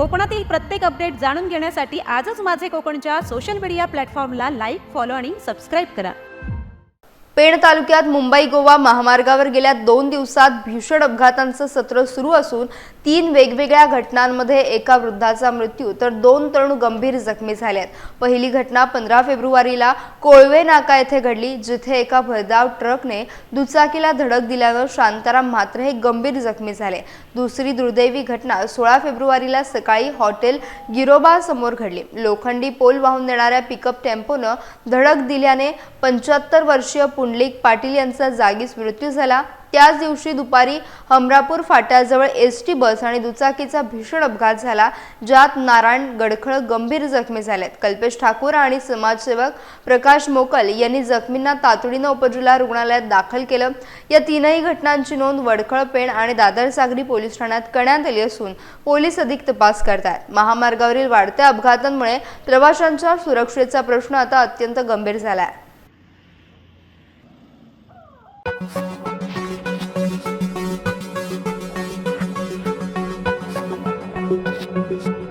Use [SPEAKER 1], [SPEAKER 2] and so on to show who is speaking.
[SPEAKER 1] कोकणातील प्रत्येक अपडेट जाणून घेण्यासाठी आजच माझे कोकणच्या सोशल मीडिया प्लॅटफॉर्मला लाईक, फॉलो आणि सबस्क्राईब करा।
[SPEAKER 2] पेण तालुक्यात मुंबई गोवा महामार्गावर गेल्या 2 दिवसात भीषण अपघातांचं सत्र सुरू असून 3 वेगवेगळ्या घटनांमध्ये एका वृद्धाचा मृत्यू तर 2 तरुण गंभीर जखमी झालेत। पहिली घटना 15 फेब्रुवारीला कोळवे नाका येथे घडली, जिथे एका भरधाव ट्रकने दुचाकीला धडक दिल्यानं शांताराम म्हात्रे गंभीर जखमी झाले। दुसरी दुर्दैवी घटना 16 फेब्रुवारीला सकाळी हॉटेल गिरोबा समोर घडली। लोखंडी पोल वाहून नेणाऱ्या पिकअप टेम्पोनं धडक दिल्याने 75 वर्षीय पुंडलिक पाटील यांचा जागीच मृत्यू झाला। त्याच दिवशी दुपारी हमरापूर फाट्याजवळ एसटी बस आणि दुचाकीचा भीषण अपघात झाला, ज्यात नारायण गडखळ गंभीर जखमी झालेत। कल्पेश ठाकूर आणि समाजसेवक प्रकाश मोकल यांनी जखमींना तातडीने उपजिल्हा रुग्णालयात दाखल केलं। या 3ही घटनांची नोंद वडखळ, पेण आणि दादर सागरी पोलीस ठाण्यात करण्यात आली असून पोलीस अधिक तपास करतात। महामार्गावरील वाढत्या अपघातांमुळे प्रवाशांच्या सुरक्षेचा प्रश्न आता अत्यंत गंभीर झाला आहे।
[SPEAKER 3] Thank you.